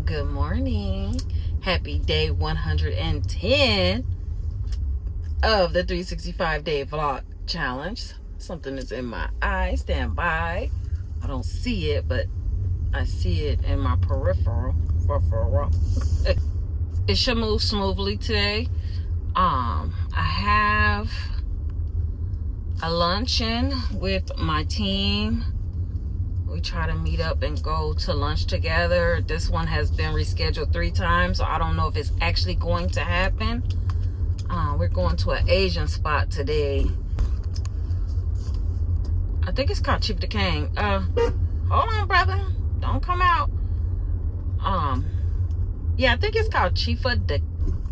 Good morning. Happy day 110 of the 365 day vlog challenge. Something is in my eye. Stand by. I don't see it, but I see it in my peripheral. It should move smoothly today. I have a luncheon with my team. We try to meet up and go to lunch together. This one has been rescheduled 3 times, so I don't know if it's actually going to happen. We're going to an Asian spot today. I think it's called Chifa Du Kang. Hold on, brother. Don't come out. Yeah, I think it's called Chifa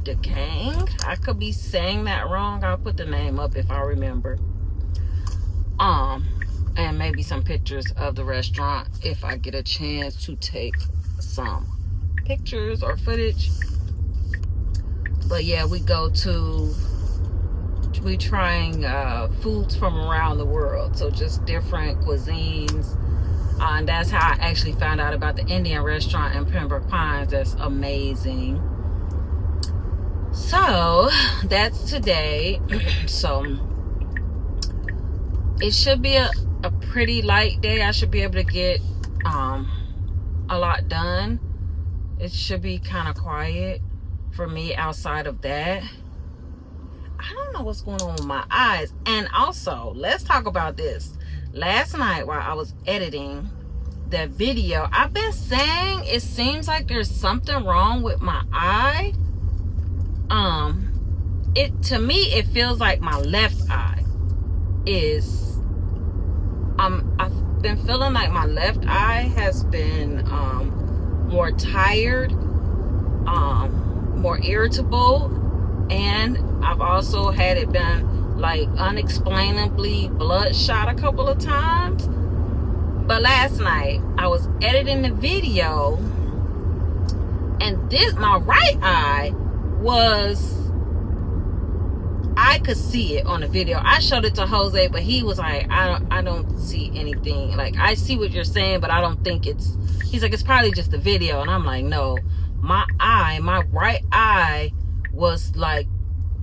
Du Kang. I could be saying that wrong. I'll put the name up if I remember. And maybe some pictures of the restaurant if I get a chance to take some pictures or footage. But yeah, we're trying foods from around the world, so just different cuisines. And that's how I actually found out about the Indian restaurant in Pembroke Pines. That's amazing. So that's today. So it should be a pretty light day. I should be able to get a lot done. It should be kind of quiet for me outside of that. I don't know what's going on with my eyes. And also, let's talk about this. Last night while I was editing that video, I've been saying it seems like there's something wrong with my eye. To me it feels like my left eye is I've been feeling like my left eye has been more tired, more irritable, and I've also had it been like unexplainably bloodshot a couple of times. But last night I was editing the video, and my right eye I could see it on the video. I showed it to Jose, but he was like, I don't see anything. Like, I see what you're saying, but I don't think he's like, it's probably just the video. And I'm like, no, my right eye was like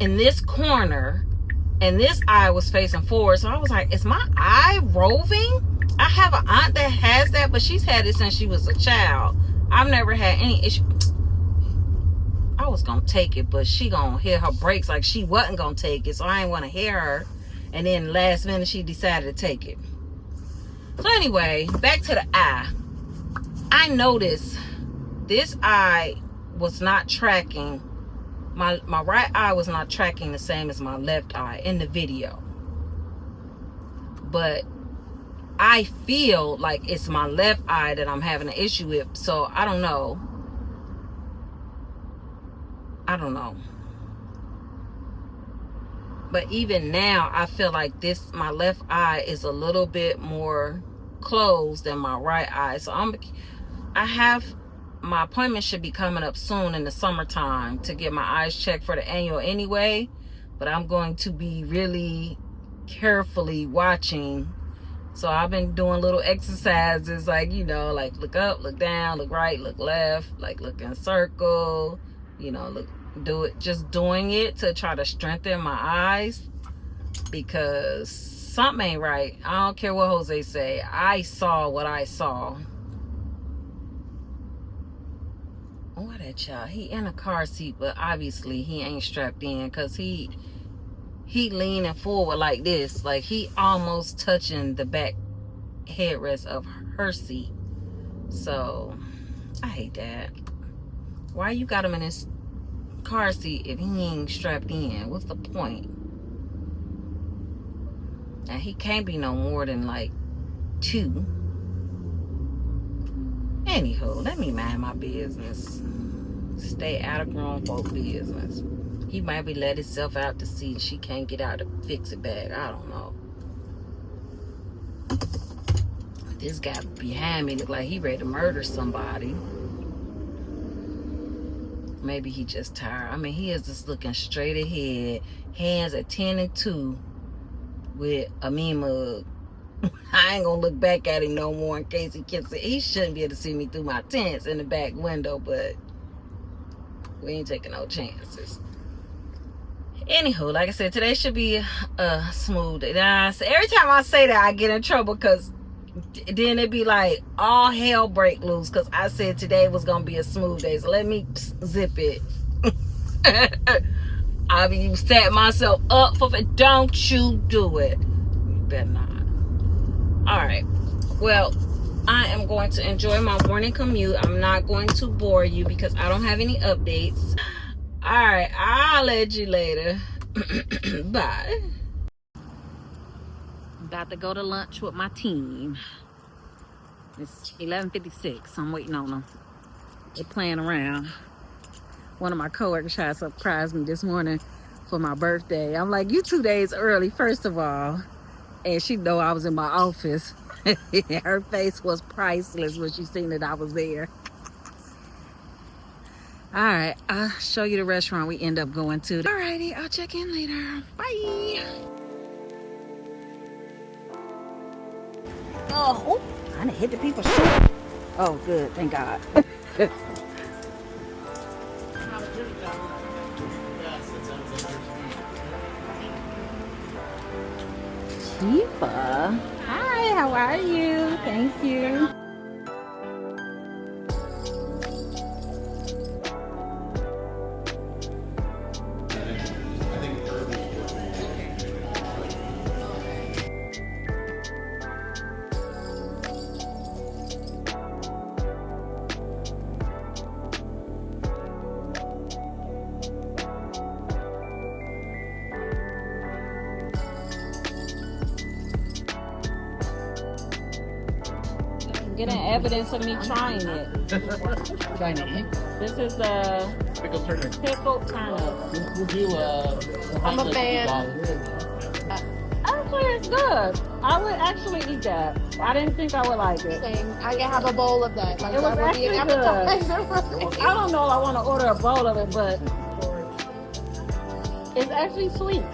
in this corner, and this eye was facing forward. So I was like, is my eye roving? I have an aunt that has that, but she's had it since she was a child. I've never had any issue. I was gonna take it, but she gonna hit her brakes like she wasn't gonna take it, so I didn't want to hear her. And then last minute she decided to take it. So anyway, back to the eye. I noticed this eye was not tracking, my right eye was not tracking the same as my left eye in the video. But I feel like it's my left eye that I'm having an issue with, so I don't know. But even now I feel like my left eye is a little bit more closed than my right eye. So my appointment should be coming up soon in the summertime to get my eyes checked for the annual anyway. But I'm going to be really carefully watching. So I've been doing little exercises, like, like look up, look down, look right, look left, like look in a circle, just doing it to try to strengthen my eyes, because something ain't right. I don't care what Jose say. I saw what I saw. Oh, that child, he in a car seat, but obviously he ain't strapped in, because he leaning forward like this, like he almost touching the back headrest of her seat. So I hate that. Why you got him in this car seat if he ain't strapped in? What's the point? And he can't be no more than like 2. Anywho, let me mind my business. Stay out of grown folk business. He might be let himself out to see she can't get out to fix it back. I don't know. This guy behind me look like he ready to murder somebody. Maybe he just tired. I mean, he is just looking straight ahead. Hands at 10 and 2 with a me mug. I ain't gonna look back at him no more in case he can see. He shouldn't be able to see me through my tents in the back window, but we ain't taking no chances. Anywho, like I said, today should be a smooth day. Every time I say that, I get in trouble because then it be like all hell break loose because I said today was gonna be a smooth day. So let me zip it. I be set myself up for it. Don't you do it. You better not. Alright. Well, I am going to enjoy my morning commute. I'm not going to bore you because I don't have any updates. Alright, I'll let you later. Bye. About to go to lunch with my team. It's 11:56. I'm waiting on them. They're playing around. One of my coworkers tried to surprise me this morning for my birthday. I'm like, you 2 days early, first of all. And she know I was in my office. Her face was priceless when she seen that I was there. All right, I'll show you the restaurant we end up going to. All righty, I'll check in later. Bye. Oh, I done hit the people short. Oh, good, thank God. Chifa. Hi, how are you? Thank you. Getting evidence of me trying it. Trying it. This is the Pickled turnip. pickled turnip. We'll do I'm a fan. Actually, it's good. I would actually eat that. I didn't think I would like it. Same. I can have a bowl of that. Like It was that would be an actually appetizer. I don't know if I want to order a bowl of it, but it's actually sweet.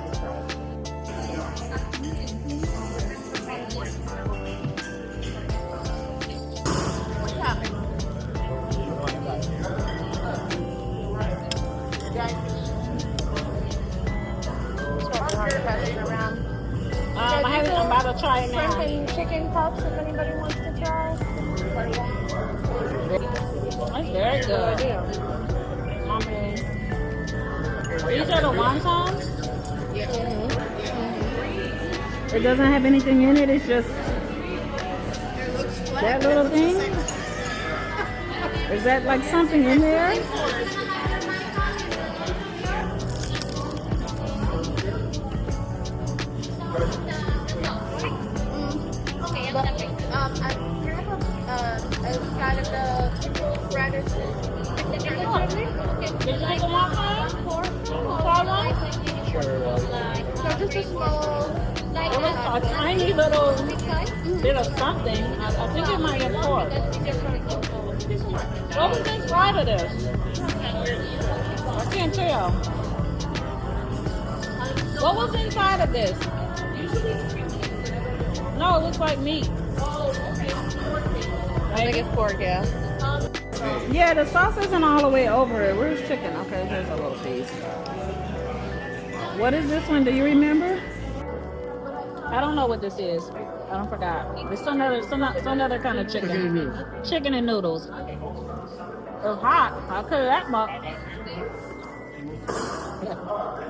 I'm about to try it now. Shrimp and chicken cups if anybody wants to try. That's very good. These are the wontons? Yeah. It doesn't have anything in it, it's just that little thing? Is that like something in there? A side of the pickled radish. Did you get the wontons? So just a small. It was a tiny little bit of something. I think it might have pork. What was inside of this? I can't tell. What was inside of this? No, it looks like meat. I think it's pork, yeah. Yeah, the sauce isn't all the way over it. Where's chicken? Okay, here's a little piece. What is this one? Do you remember? I don't know what this is. I don't forgot. It's some other kind of chicken. Chicken and noodles. It's hot. I'll tell you that much.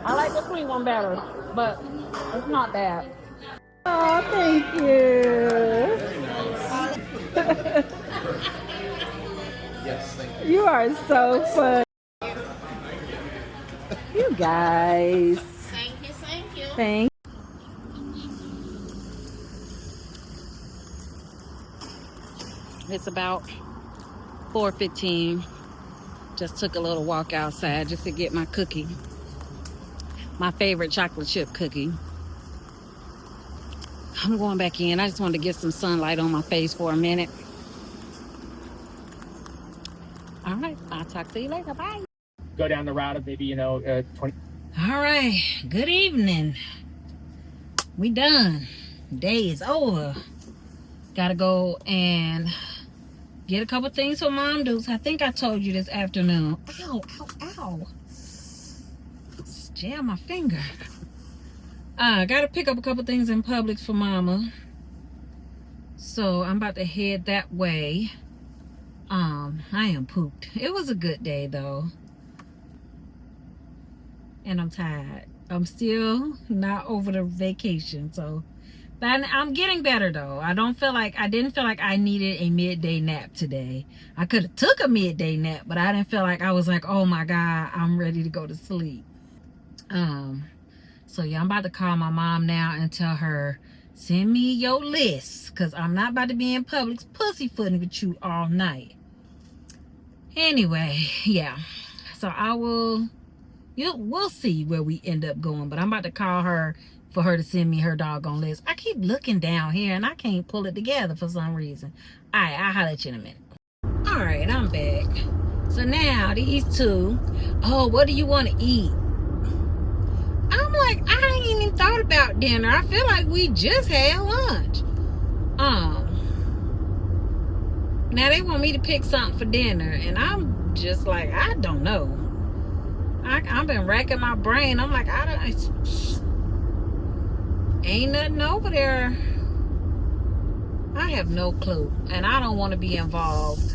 I like the sweet one better, but it's not bad. Oh, thank you. Yes, thank you. You are so fun. You guys. Thank you. Thank. It's about 4:15. Just took a little walk outside just to get my cookie. My favorite chocolate chip cookie. I'm going back in. I just wanted to get some sunlight on my face for a minute. All right, I'll talk to you later. Bye. Go down the route of maybe 20. All right, good evening. We done. day is over. Gotta go and get a couple things for Mom Dukes. I think I told you this afternoon. Ow, ow, ow. Jam my finger. Gotta pick up a couple things in Publix for Mama. So I'm about to head that way. I am pooped. It was a good day though. And I'm tired. I'm still not over the vacation. So, but I'm getting better though. I didn't feel like I needed a midday nap today. I could have took a midday nap, but I didn't feel like I was like, oh my God, I'm ready to go to sleep. So yeah, I'm about to call my mom now and tell her, send me your list, because I'm not about to be in Publix pussyfooting with you all night. Anyway, yeah. So we'll see where we end up going, but I'm about to call her for her to send me her doggone list. I keep looking down here and I can't pull it together for some reason. All right, I'll holler at you in a minute. All right, I'm back. So now these two, oh, what do you want to eat? I'm like, I ain't even thought about dinner. I feel like we just had lunch. Now they want me to pick something for dinner, and I'm just like, I don't know. I've been racking my brain. I'm like, ain't nothing over there. I have no clue, and I don't want to be involved.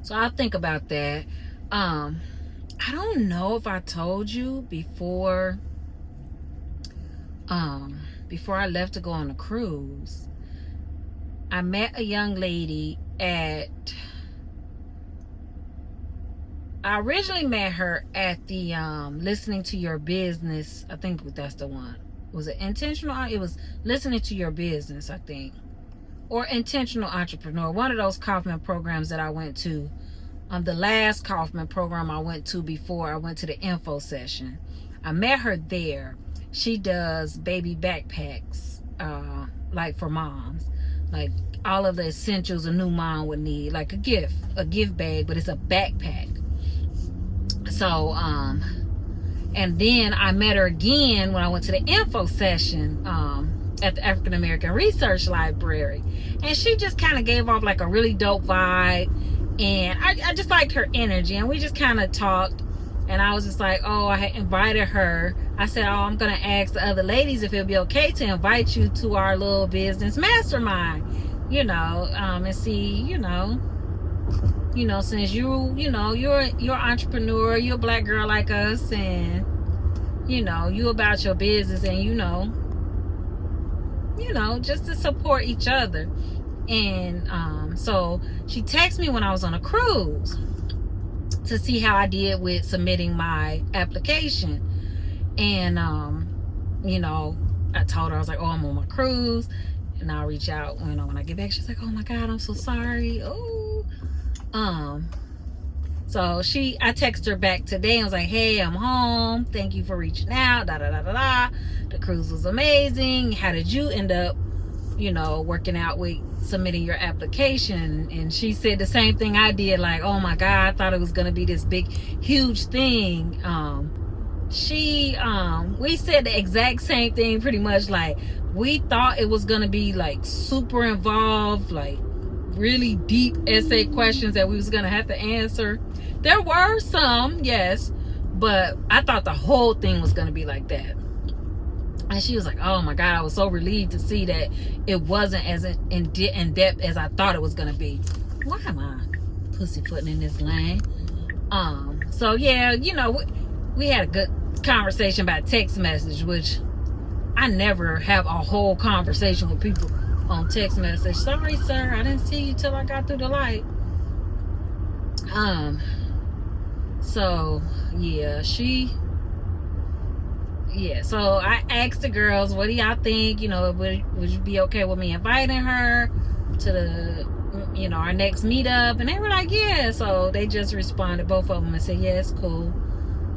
So I'll think about that. I don't know if I told you before I left to go on a cruise, I met a young lady I originally met her at the Listening to Your Business. I think that's the one. Was it intentional? It was Listening to Your Business, I think. Or Intentional Entrepreneur. One of those Kaufman programs that I went to. The last Kaufman program I went to before I went to the info session. I met her there. She does baby backpacks, like for moms. Like all of the essentials a new mom would need. Like a gift bag, but it's a backpack. So, and then I met her again when I went to the info session at the African American Research Library. And she just kind of gave off like a really dope vibe. And I just liked her energy, and we just kind of talked, and I was just like, oh, I had invited her. I said, oh, I'm gonna ask the other ladies if it'll be okay to invite you to our little business mastermind, and see, since you're an entrepreneur, you're a black girl like us, and you about your business, and just to support each other. And so she texted me when I was on a cruise to see how I did with submitting my application. And I told her, I was like, oh, I'm on my cruise, and I'll reach out when I get back. She's like, oh my God, I'm so sorry. Oh, so I texted her back today and was like, hey, I'm home, thank you for reaching out, the cruise was amazing. How did you end up working out with submitting your application? And she said the same thing I did, like, oh my God, I thought it was gonna be this big huge thing. We said the exact same thing, pretty much. Like, we thought it was gonna be like super involved, like really deep essay questions that we was gonna have to answer. There were some, yes, but I thought the whole thing was gonna be like that. And she was like, oh my God, I was so relieved to see that it wasn't as in depth as I thought it was gonna be. Why am I pussyfooting in this lane? So yeah, we had a good conversation about text message, which I never have a whole conversation with people on text message. Sorry, sir, I didn't see you till I got through the light. So yeah, so I asked the girls, what do y'all think? Would you be okay with me inviting her to the our next meetup? And they were like, yeah. So they just responded, both of them, and said, yeah, it's cool.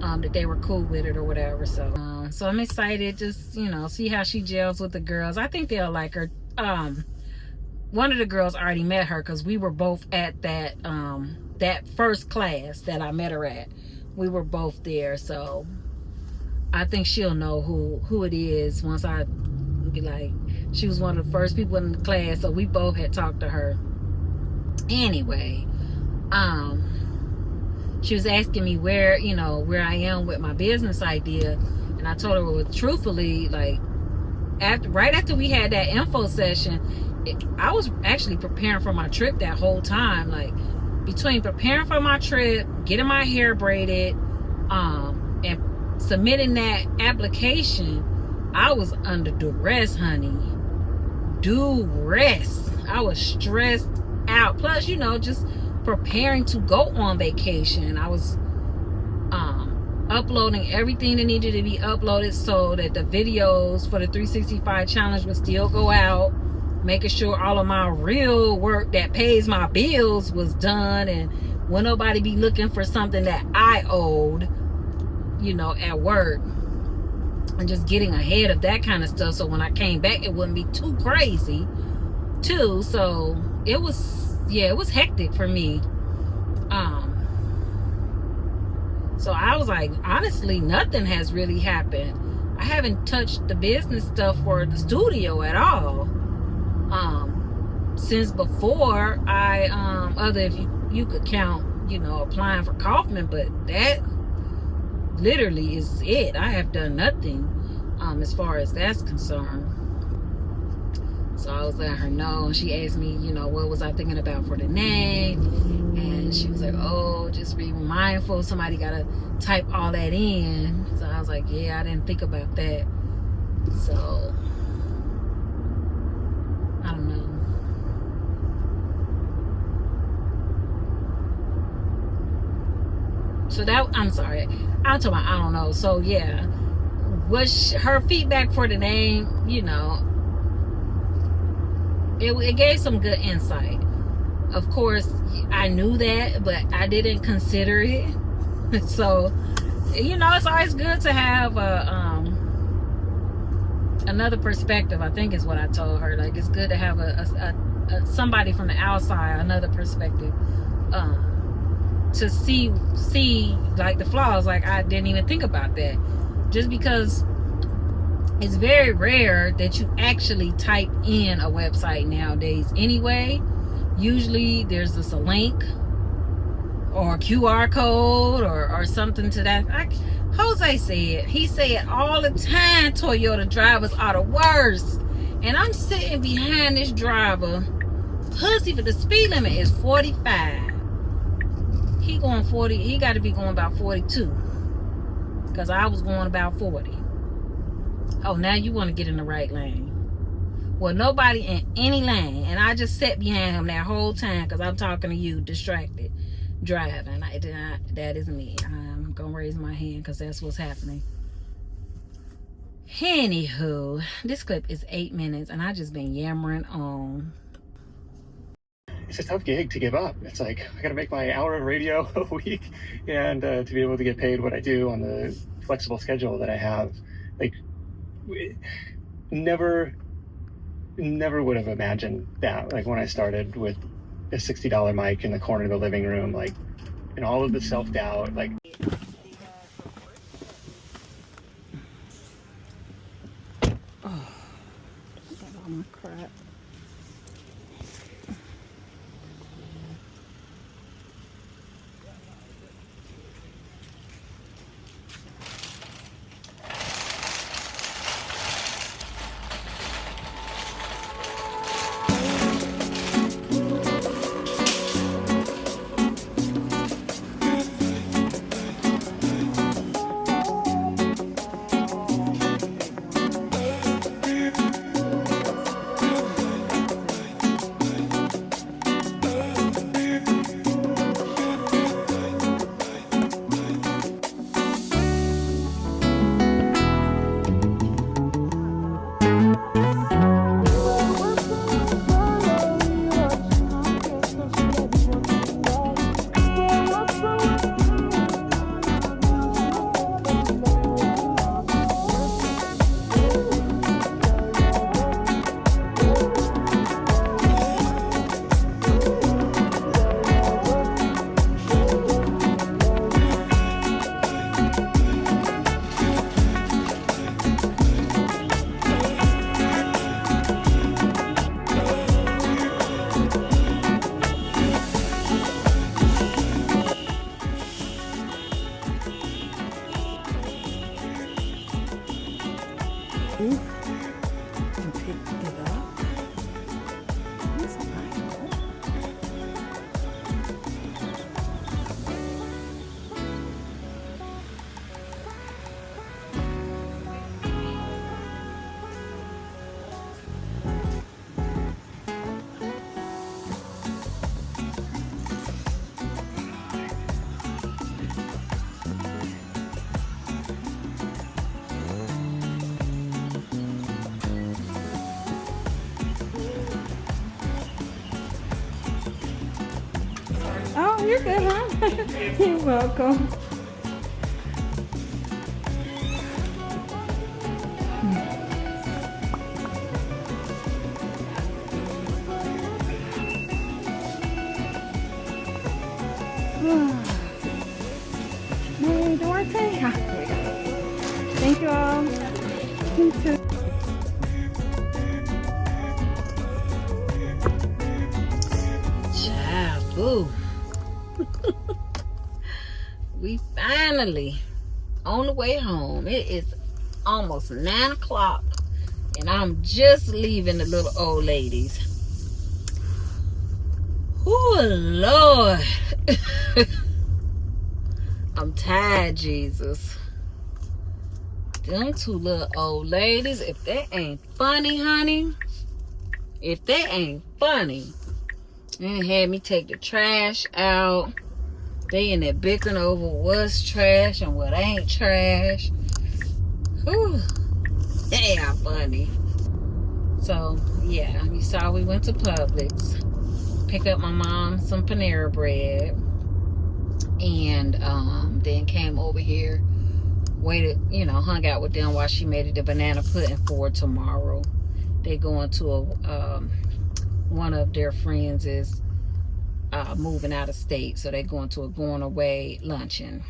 That they were cool with it or whatever. So I'm excited, just see how she gels with the girls. I think they'll like her. One of the girls already met her, because we were both at that first class that I met her at. We were both there, so I think she'll know who it is once I be like, She was one of the first people in the class, so we both had talked to her. Anyway, she was asking me where I am with my business idea, and I told her, well, truthfully, like right after we had that info session, I was actually preparing for my trip that whole time. Like between preparing for my trip, getting my hair braided, and submitting that application, I was under duress, honey. Duress. I was stressed out. Plus, just preparing to go on vacation. I was uploading everything that needed to be uploaded so that the videos for the 365 challenge would still go out, making sure all of my real work that pays my bills was done, and when nobody be looking for something that I owed, at work, and just getting ahead of that kind of stuff, so when I came back it wouldn't be too crazy too. So it was hectic for me. So I was like, honestly, nothing has really happened. I haven't touched the business stuff for the studio at all since before I other if you could count applying for Kaufman, but that literally is it. I have done nothing as far as that's concerned. So I was letting her know, and she asked me, what was I thinking about for the name, and she was like, oh, just be mindful, somebody gotta type all that in. So I was like, yeah, I didn't think about that. So I don't know. So I'm sorry, I'm talking about I don't know. So yeah, was her feedback for the name, it gave some good insight. Of course, I knew that, but I didn't consider it. So, it's always good to have another perspective, I think is what I told her. Like, it's good to have a somebody from the outside, another perspective, to see like the flaws. Like, I didn't even think about that. Just because it's very rare that you actually type in a website nowadays anyway. Usually there's just a link or a QR code or something to that. Jose said, he said all the time, Toyota drivers are the worst. And I'm sitting behind this driver, pussy, for the speed limit is 45. He going 40, he got to be going about 42. Because I was going about 40. Oh, now you want to get in the right lane. Well, nobody in any lane, and I just sat behind him that whole time because I'm talking to you, distracted, driving. That is me. I'm gonna raise my hand because that's what's happening. Anywho, this clip is 8 minutes, and I just been yammering on. It's a tough gig to give up. It's like, I gotta make my hour of radio a week, and to be able to get paid what I do on the flexible schedule that I have. Like, never would have imagined that. Like, when I started with a $60 mic in the corner of the living room, like, and all of the self-doubt, like. Oh, I got all my crap. Oop. And pick it up. That's nice. Oh, you're good, huh? You're welcome. Hey, Duarte. Ah, there we go. Thank you all. You too. Child, ooh. We finally on the way home. It is almost 9 o'clock and I'm just leaving the little old ladies. Oh Lord. I'm tired, Jesus. Them two little old ladies, if they ain't funny, honey, if they ain't funny, they had me take the trash out. They in there bickering over what's trash and what ain't trash. Whew. They are funny. So, yeah, you saw we went to Publix. Pick up my mom some Panera bread. And then came over here. Waited, you know, hung out with them while she made the banana pudding for tomorrow. They going to a, one of their friends is moving out of state, so they're going to a going away luncheon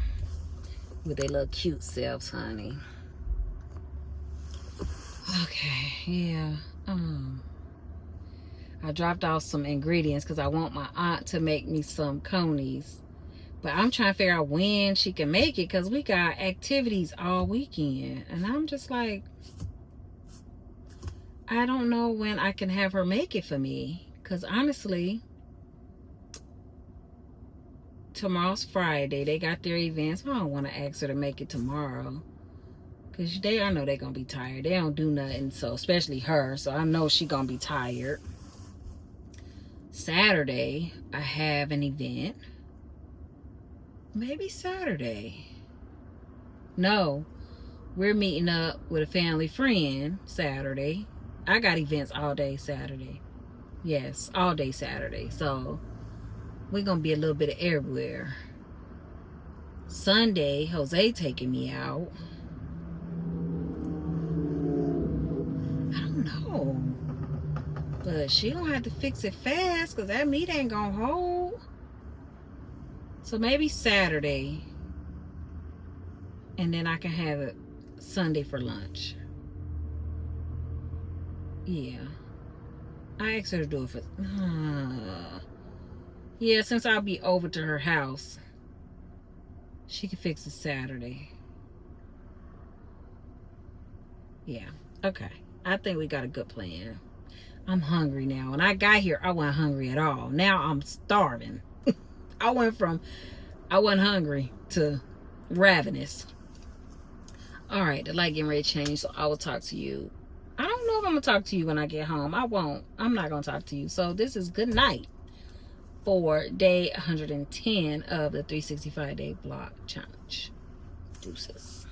with their little cute selves, honey. Okay, yeah. I dropped off some ingredients because I want my aunt to make me some conies, but I'm trying to figure out when she can make it because we got activities all weekend, and I'm just like, I don't know when I can have her make it for me, because honestly, tomorrow's Friday. They got their events. I don't want to ask her to make it tomorrow because I know they're going to be tired. They don't do nothing, so especially her. So I know she going to be tired. Saturday, I have an event. Maybe Saturday. No, we're meeting up with a family friend Saturday. I got events all day Saturday. Yes, all day Saturday. So we're going to be a little bit of everywhere. Sunday, Jose taking me out. I don't know. But she going to have to fix it fast because that meat ain't going to hold. So maybe Saturday. And then I can have it Sunday for lunch. Yeah. I asked her to do it for... yeah, since I'll be over to her house, she can fix it Saturday. Yeah, okay. I think we got a good plan. I'm hungry now. When I got here, I wasn't hungry at all. Now I'm starving. I went from I wasn't hungry to ravenous. All right, the light getting ready to change, so I will talk to you. I don't know if I'm going to talk to you when I get home. I won't. I'm not going to talk to you. So this is good night for day 110 of the 365 day vlog challenge. Deuces.